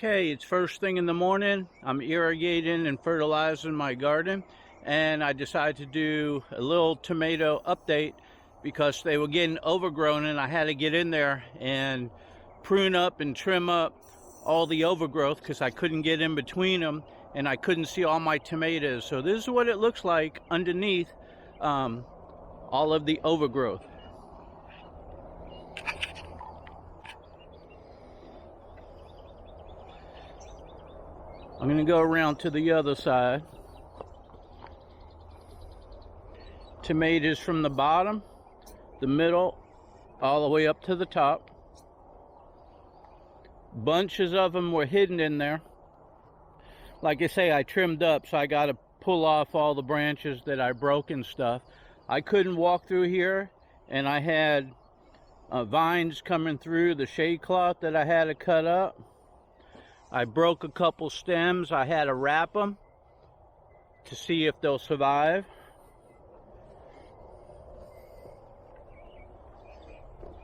Okay, it's first thing in the morning. I'm irrigating and fertilizing my garden, and I decided to do a little tomato update because they were getting overgrown, and I had to get in there and prune up and trim up all the overgrowth because I couldn't get in between them and I couldn't see all my tomatoes. So this is what it looks like underneath all of the overgrowth. I'm going to go around to the other side. Tomatoes from the bottom, the middle, all the way up to the top. Bunches of them were hidden in there. Like I say, I trimmed up, so I got to pull off all the branches that I broke and stuff. I couldn't walk through here, and I had vines coming through the shade cloth that I had to cut up. I broke a couple stems. I had to wrap them to see if they'll survive.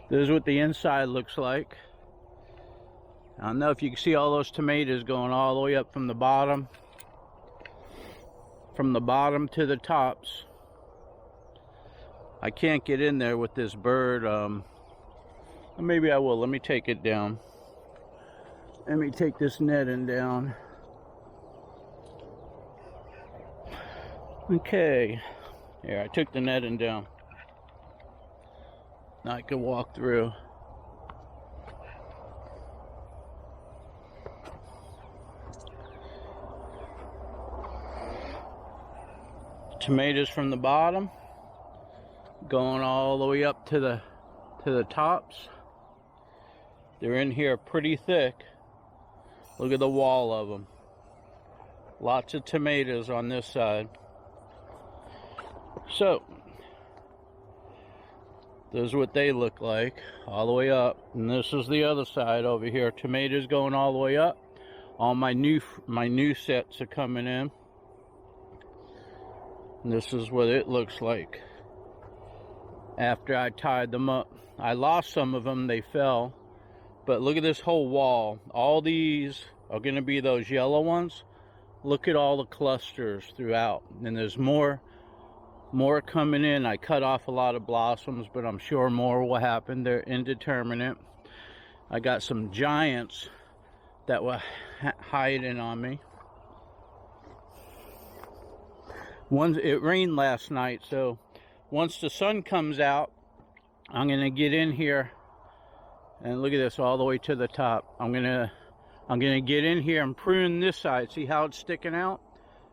This is what the inside looks like. I don't know if you can see all those tomatoes going all the way up from the bottom to the tops. I can't get in there with this bird. Maybe I will. Let me take it down. Let me take this netting down. Okay. Here, I took the netting down. Now I can walk through. Tomatoes from the bottom going all the way up to the tops. They're in here pretty thick. Look at the wall of them. Lots of tomatoes on this side. So, this is what they look like all the way up. And this is the other side over here. Tomatoes going all the way up. All my new sets are coming in. And this is what it looks like after I tied them up. I lost some of them, they fell. But look at this whole wall. All these are going to be those yellow ones. Look at all the clusters throughout. And there's more coming in. I cut off a lot of blossoms, but I'm sure more will happen. They're indeterminate. I got some giants that were hiding on me. It rained last night, so once the sun comes out, I'm going to get in here. And look at this all the way to the top. I'm gonna get in here and prune this side. See how it's sticking out?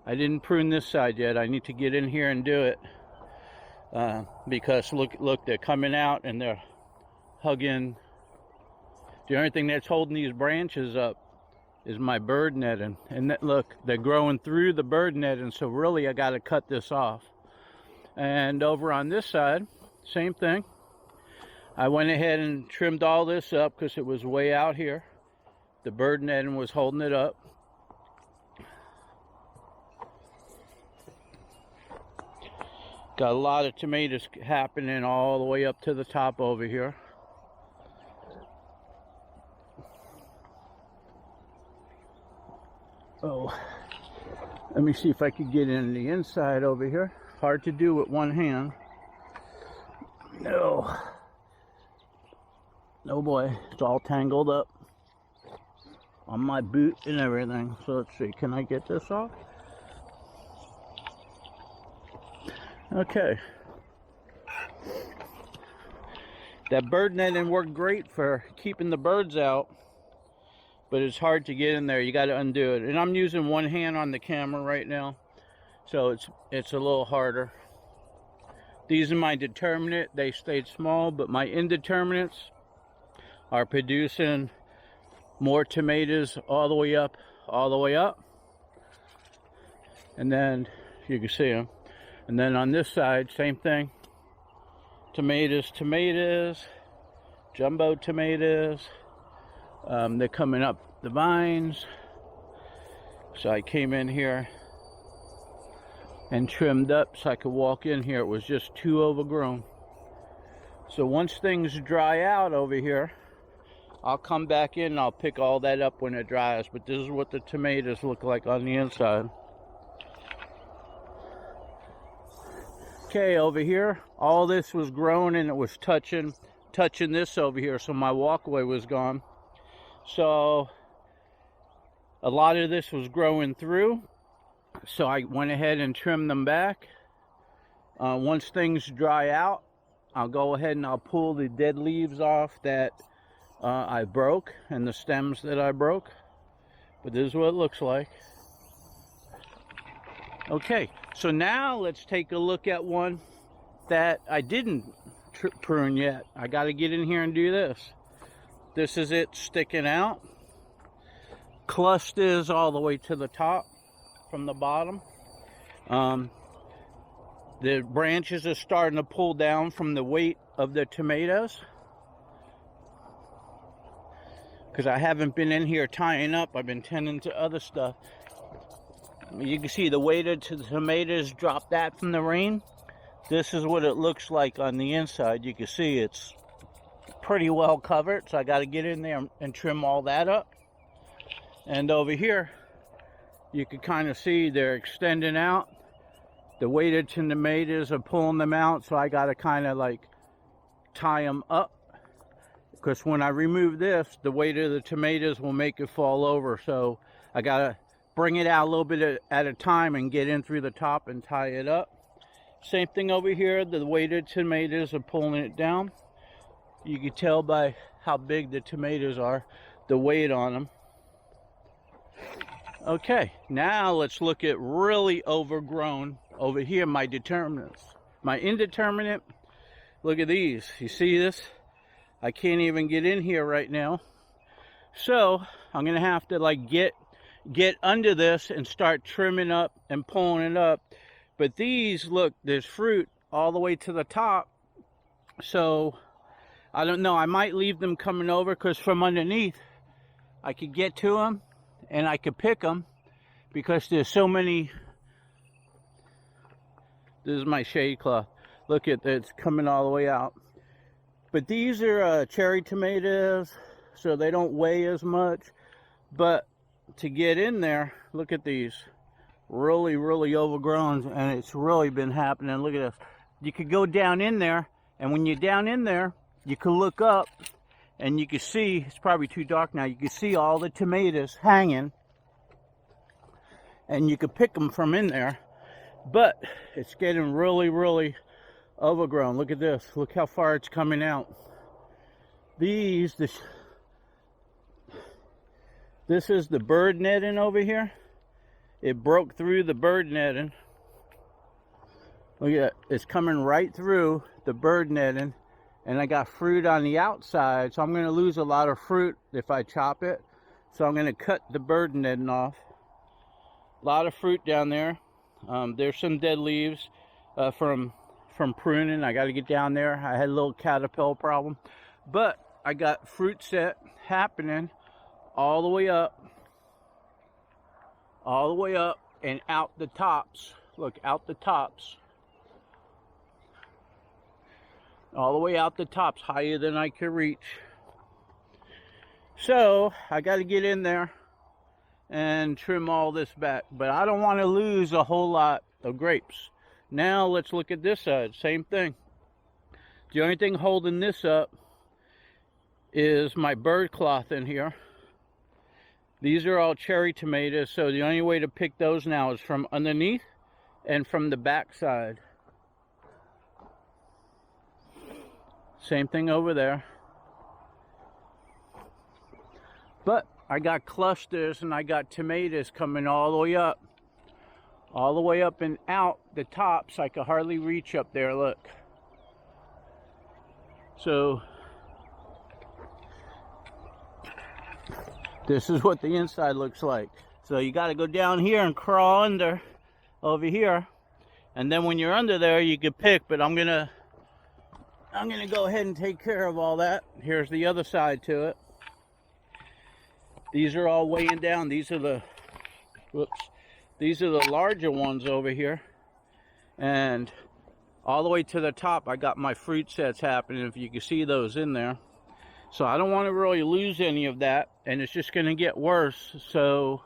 I didn't prune this side yet. I need to get in here and do it because look, they're coming out and they're hugging. The only thing that's holding these branches up is my bird netting. And look, they're growing through the bird netting. So really, I got to cut this off. And over on this side, same thing. I went ahead and trimmed all this up because it was way out here. The bird netting was holding it up. Got a lot of tomatoes happening all the way up to the top over here. Oh, let me see if I could get in the inside over here. Hard to do with one hand. No. Oh boy, it's all tangled up on my boot and everything. So let's see, can I get this off? Okay. That bird netting worked great for keeping the birds out, but it's hard to get in there. You got to undo it. And I'm using one hand on the camera right now, so it's a little harder. These are my determinate. They stayed small, but my indeterminates are producing more tomatoes all the way up, and then you can see them. And then on this side, same thing. Tomatoes, jumbo tomatoes. They're coming up the vines. So I came in here and trimmed up so I could walk in here. It was just too overgrown. So once things dry out over here, I'll come back in and I'll pick all that up when it dries. But this is what the tomatoes look like on the inside. Okay, over here, all this was grown and it was touching this over here, so my walkway was gone. So a lot of this was growing through, so I went ahead and trimmed them back. Once things dry out, I'll go ahead and I'll pull the dead leaves off that I broke and the stems that I broke. But this is what it looks like. Okay, so now let's take a look at one that I didn't prune yet. I got to get in here and do this. This is it sticking out. Clusters all the way to the top from the bottom. The branches are starting to pull down from the weight of the tomatoes, because I haven't been in here tying up. I've been tending to other stuff. You can see the weight of the tomatoes drop that from the rain. This is what it looks like on the inside. You can see it's pretty well covered, so I got to get in there and trim all that up. And over here, you can kind of see they're extending out. The weighted tomatoes are pulling them out, so I got to kind of like tie them up, because when I remove this, the weight of the tomatoes will make it fall over. So I got to bring it out a little bit at a time and get in through the top and tie it up. Same thing over here, the weighted tomatoes are pulling it down. You can tell by how big the tomatoes are, the weight on them. Okay, now let's look at really overgrown. Over here, my determinants. My indeterminate, look at these. You see this? I can't even get in here right now. So I'm gonna have to like get under this and start trimming up and pulling it up. But these, look, there's fruit all the way to the top. So I don't know, I might leave them coming over, because from underneath I could get to them and I could pick them, because there's so many. This is my shade cloth. Look at that, it's coming all the way out. But these are cherry tomatoes, so they don't weigh as much. But to get in there, look at these. Really, really overgrown, and it's really been happening. Look at this. You could go down in there, and when you're down in there, you can look up, and you can see, it's probably too dark now, you can see all the tomatoes hanging, and you can pick them from in there. But it's getting really, really overgrown. Look at this. Look how far it's coming out. This is the bird netting over here. It broke through the bird netting. Look at that. It's coming right through the bird netting. And I got fruit on the outside, so I'm going to lose a lot of fruit if I chop it. So I'm going to cut the bird netting off. A lot of fruit down there. There's some dead leaves from pruning. I got to get down there. I had a little caterpillar problem. But I got fruit set happening all the way up. All the way up and out the tops. Look, out the tops. All the way out the tops, higher than I could reach. So I got to get in there and trim all this back. But I don't want to lose a whole lot of grapes. Now let's look at this side. Same thing. The only thing holding this up is my bird cloth in here. These are all cherry tomatoes, so the only way to pick those now is from underneath and from the back side. Same thing over there. But I got clusters and I got tomatoes coming all the way up. All the way up and out the tops. I could hardly reach up there, look. So this is what the inside looks like. So you got to go down here and crawl under over here, and then when you're under there you can pick. But I'm gonna go ahead and take care of all that. Here's the other side to it. These are all weighing down. These are the larger ones over here, and all the way to the top I got my fruit sets happening, if you can see those in there. So I don't want to really lose any of that, and it's just going to get worse. So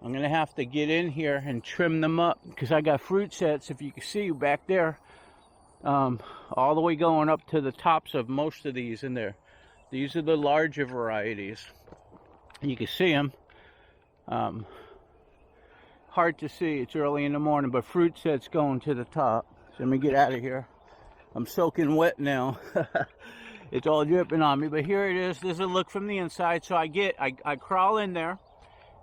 I'm going to have to get in here and trim them up, because I got fruit sets, if you can see back there, all the way going up to the tops of most of these in there. These are the larger varieties. You can see them. Hard to see, it's early in the morning, but fruit sets going to the top. So let me get out of here. I'm soaking wet now. It's all dripping on me, but here it is. This is a look from the inside. So I crawl in there,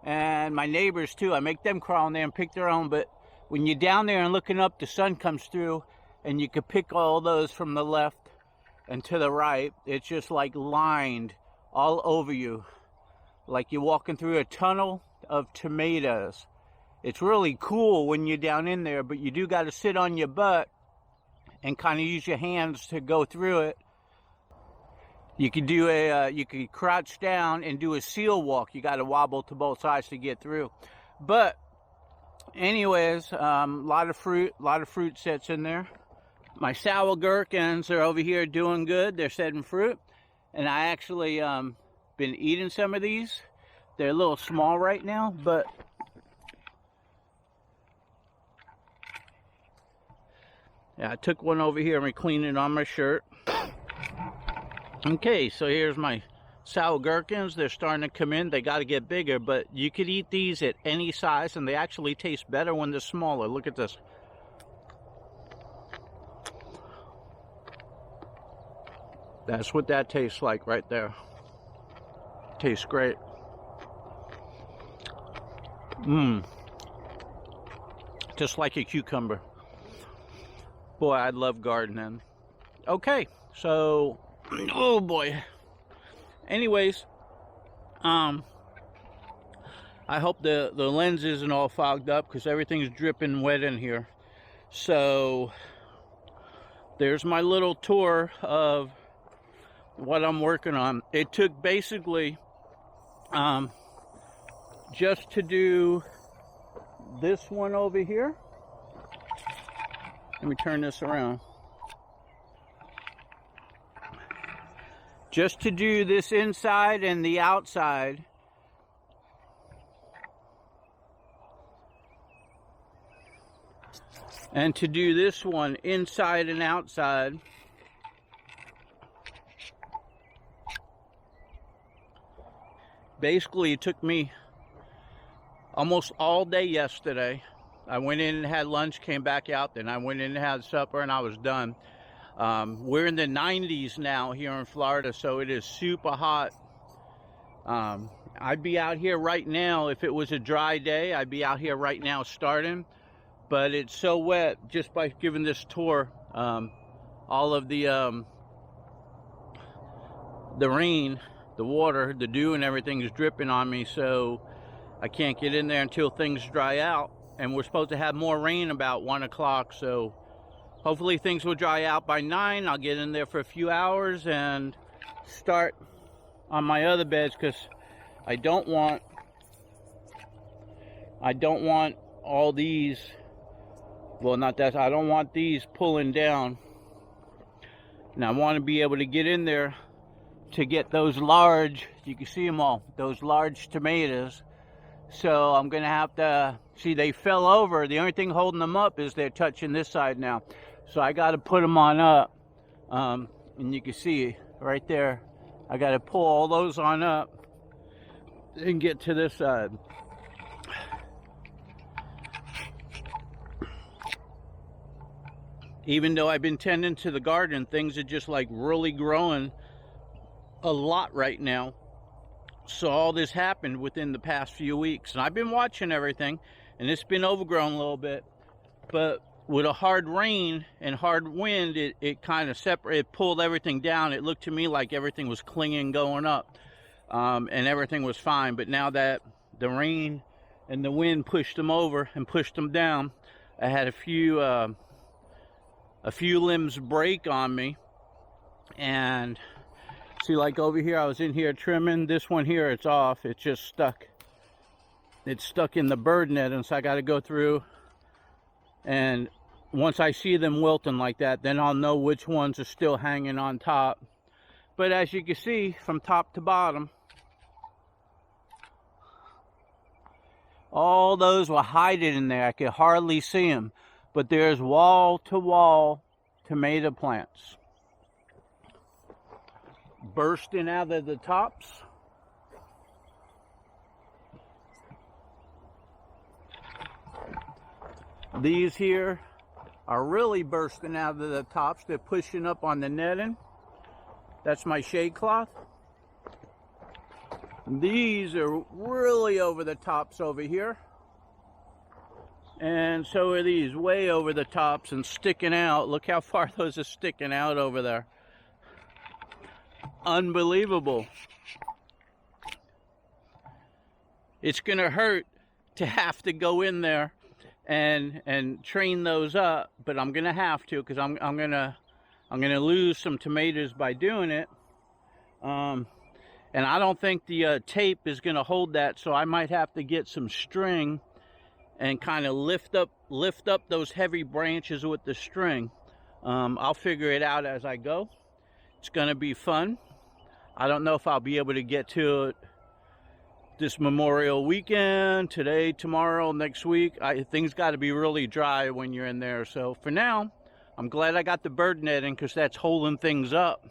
and my neighbors too, I make them crawl in there and pick their own. But when you're down there and looking up, the sun comes through, and you could pick all those from the left and to the right. It's just like lined all over you, like you're walking through a tunnel of tomatoes. It's really cool when you're down in there, but you do got to sit on your butt and kind of use your hands to go through it. You could do you could crouch down and do a seal walk. You got to wobble to both sides to get through. But anyways, a lot of fruit sets in there. My sour gherkins are over here doing good. They're setting fruit, and I actually been eating some of these. They're a little small right now, but yeah, I took one over here and cleaned it on my shirt. Okay, so here's my sour gherkins. They're starting to come in. They got to get bigger, but you could eat these at any size, and they actually taste better when they're smaller. Look at this. That's what that tastes like right there. Tastes great. Just like a cucumber. Boy, I love gardening. Okay, so oh boy. Anyways, I hope the lens isn't all fogged up, because everything's dripping wet in here. So there's my little tour of what I'm working on. It took basically just to do this one over here. Let me turn this around. Just to do this inside and the outside. And to do this one inside and outside. Basically, it took me almost all day yesterday. I went in and had lunch, came back out, then I went in and had supper, and I was done. We're in the 90s now here in Florida, so it is super hot. I'd be out here right now if it was a dry day. I'd be out here right now starting, but it's so wet just by giving this tour. All of the rain, the water, the dew and everything is dripping on me, so I can't get in there until things dry out. And we're supposed to have more rain about 1 o'clock, so hopefully things will dry out by 9. I'll get in there for a few hours and start on my other beds, because I don't want all these, well, not that, I don't want these pulling down. And I want to be able to get in there to get those large, you can see them all, those large tomatoes. So I'm gonna have to, see, they fell over. The only thing holding them up is they're touching this side now. So I got to put them on up, and you can see right there, I got to pull all those on up and get to this side. Even though I've been tending to the garden, things are just like really growing a lot right now. So all this happened within the past few weeks, and I've been watching everything, and it's been overgrown a little bit. But with a hard rain and hard wind, it kind of it pulled everything down. It looked to me like everything was clinging going up, and everything was fine. But now that the rain and the wind pushed them over and pushed them down, I had a few limbs break on me. And see, like over here, I was in here trimming. This one here, it's off. It's just stuck. It's stuck in the bird net, and so I got to go through. And once I see them wilting like that, then I'll know which ones are still hanging on top. But as you can see, from top to bottom, all those were hiding in there. I could hardly see them. But there's wall-to-wall tomato plants bursting out of the tops. These here are really bursting out of the tops. They're pushing up on the netting. That's my shade cloth. These are really over the tops over here. And so are these, way over the tops and sticking out. Look how far those are sticking out over there. Unbelievable. It's gonna hurt to have to go in there and train those up, but I'm gonna have to, because I'm gonna lose some tomatoes by doing it. And I don't think the tape is gonna hold that, so I might have to get some string and kind of lift up those heavy branches with the string. I'll figure it out as I go. It's gonna be fun. I don't know if I'll be able to get to it this Memorial weekend, today, tomorrow, next week. Things got to be really dry when you're in there. So for now, I'm glad I got the bird netting, because that's holding things up.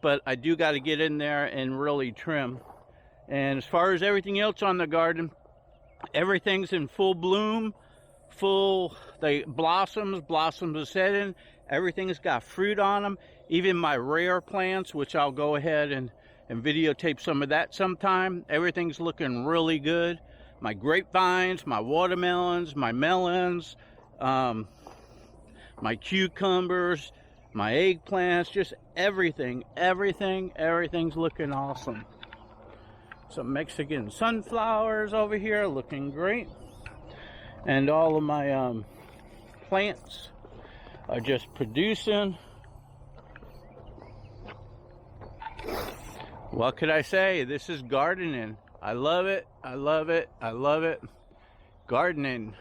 But I do got to get in there and really trim. And as far as everything else on the garden, everything's in full bloom, the blossoms are setting. Everything's got fruit on them. Even my rare plants, which I'll go ahead and videotape some of that sometime. Everything's looking really good. My grapevines, my watermelons, my melons, my cucumbers, my eggplants, just everything's looking awesome. Some Mexican sunflowers over here looking great. And all of my plants are just producing. What could I say? This is gardening. I love it. I love it. I love it. Gardening.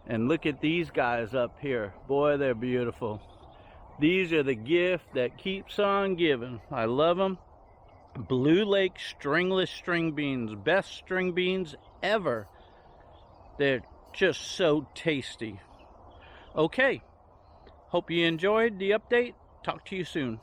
And look at these guys up here. Boy, they're beautiful. These are the gift that keeps on giving. I love them. Blue Lake stringless string beans. Best string beans ever. They're just so tasty. Okay. Hope you enjoyed the update. Talk to you soon.